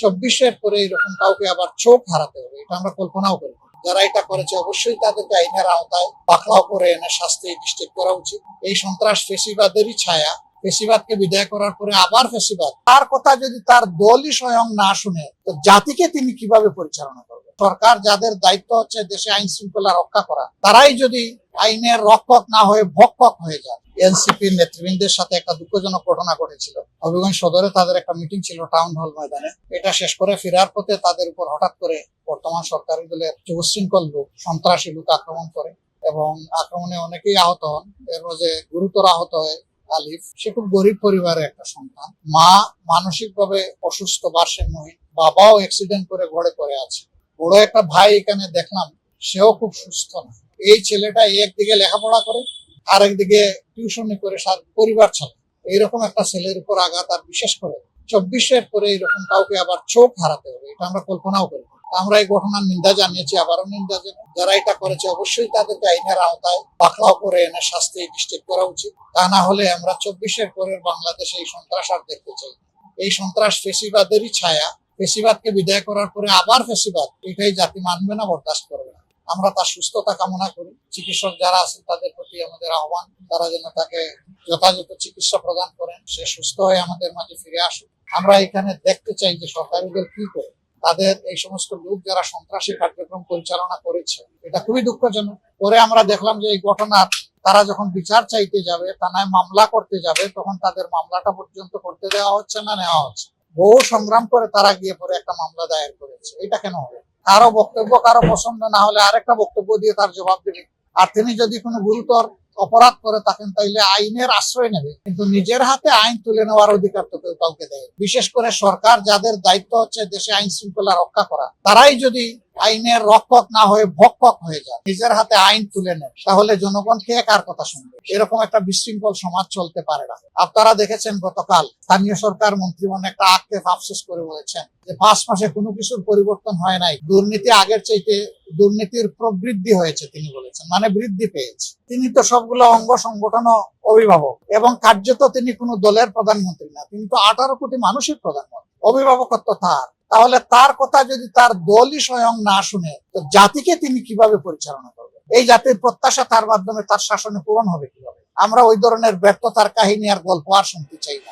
24-এর পরে এরকম কাউকে আবার চোখ হারাতে হবে, এটা আমরা কল্পনাও করি না। যারা এটা করেছে অবশ্যই তাদেরকে আইনের আওতায় পাকড়াও করে এনে শাস্তি নিশ্চিত করা উচিত। এই সন্ত্রাস ফেসিবাদেরই ছায়া। ফেসিবাদকে বিদায় করার পরে আবার ফেসিবাদ, তার কথা যদি তার দলই স্বয়ং না শুনে, তো জাতিকে তিনি কিভাবে পরিচালনা করবে? সরকার যাদের দায়িত্ব হচ্ছে দেশে আইন শৃঙ্খলা রক্ষা করা, তারাই যদি আইনের রক্ষক না হয়ে ভক্ষক হয়ে যায়। এনসিপির নেতৃবৃন্দের সাথে একটা দুঃখজনক ঘটনা ঘটেছিল। হবিগঞ্জ সদরে তাদের একটা মিটিং ছিল টাউন হল ময়দানে। এটা শেষ করে ফেরার পথে তাদের উপর হঠাৎ করে বর্তমান সরকারি দলের উচ্ছৃঙ্খল লোক, সন্ত্রাসী লোক আক্রমণ করে এবং আক্রমণে অনেকেই আহত হন। এর মধ্যে গুরুতর আহত হয় আলিফ। সে খুব গরিব পরিবারের একটা সন্তান। মা মানসিকভাবে অসুস্থ, ভারসাম্যহীন। বাবাও অ্যাক্সিডেন্ট করে ঘরে পড়ে আছে। বড় একটা ভাই এখানে দেখলাম, সেও খুব সুস্থ না। এই ছেলেটা একদিকে লেখাপড়া করে, আরেকদিকে টিউশনি করে পরিবার চালায়। এইরকম একটা ছেলের উপর আঘাত, আর বিশেষ করে 24-এর পরে এরকম কাউকে আবার চোখ হারাতে হবে, এটা আমরা কল্পনাও করি না। আমরা এই ঘটনার নিন্দা জানিয়েছি, আবারও নিন্দা জানাই। যারা এটা করেছে অবশ্যই তাদেরকে আইনের আওতায় পাকড়াও করে এনে শাস্তি নিশ্চিত করা উচিত। তা না হলে আমরা 24-এর পরের বাংলাদেশে এই সন্ত্রাস আর দেখতে চাই না। এই সন্ত্রাস ফেসিবাদেরই ছায়া। ফেসিবাদকে বিদায় করার পরে আবার ফেসিবাদ, এটাই জাতি মানবে না, বরদাস্ত করবে না। আমরা তার সুস্থতা কামনা করি। চিকিৎসক যারা আছেন তাদের প্রতি আমাদের আহ্বান, তারা যেন তাকে যথাযথ চিকিৎসা প্রদান করেন, সে সুস্থ হয়ে আমাদের মাঝে ফিরে আসুক। আমরা এখানে দেখতে চাই যে সরকারি দল কি করে। তাদের এই সমস্ত লোক যারা সন্ত্রাসী কার্যক্রম পরিচালনা করেছে, এটা খুবই দুঃখজনক। পরে আমরা দেখলাম যে এই ঘটনার তারা যখন বিচার চাইতে যাবে, থানায় মামলা করতে যাবে, তখন তাদের মামলাটা পর্যন্ত করতে দেওয়া হচ্ছে না, নেওয়া হচ্ছে। বহু সংগ্রাম করে তারা গিয়ে পরে একটা মামলা দায়ের করেছে। এটা কেন হবে? কারো বক্তব্য কারো পছন্দ না হলে আরেকটা বক্তব্য দিয়ে তার জবাব দেবে। আর তিনি যদি কোনো গুরুতর অপরাধ করে থাকেন তাইলে আইনের আশ্রয় নেবে, কিন্তু নিজের হাতে আইন তুলে নেওয়ার অধিকার তো কেউ কাউকে দেয়। বিশেষ করে সরকার যাদের দায়িত্ব হচ্ছে দেশে আইন শৃঙ্খলা রক্ষা করা, তারাই যদি আইনের রক্ষক না হয়ে ভক্ষক হয়ে যায়, নিজের হাতে আইন তুলে নেয়, তাহলে জনগণ কে কার কথা শুনবে? এরকম একটা বিশৃঙ্খল সমাজ চলতে পারে না। আপনারা দেখেছেন গতকাল স্থানীয় সরকার মন্ত্রীগণ একটা আক্ষেপ আফসোস করে বলেছেন যে 5 মাসে কোনো কিছুর পরিবর্তন হয় নাই, দুর্নীতি আগের চাইতে দুর্নীতির প্রবৃদ্ধি হয়েছে। তিনি বলেছেন মানে বৃদ্ধি পেয়েছে। তিনি তো সবগুলো অঙ্গ সংগঠন অভিভাবক, এবং কার্যত তিনি কোনো দলের প্রধানমন্ত্রী না, তিনি তো 18 কোটি মানুষের প্রধানমন্ত্রী। অভিভাবকত্ব তার। তাহলে তার কথা যদি তার দলই স্বয়ং না শুনে, তো জাতিকে তিনি কিভাবে পরিচালনা করবেন? এই জাতির প্রত্যাশা তার মাধ্যমে তার শাসনে পূরণ হবে কিভাবে? আমরা ওই ধরনের ব্যর্থতার কাহিনী আর গল্প আর শুনতে চাই না।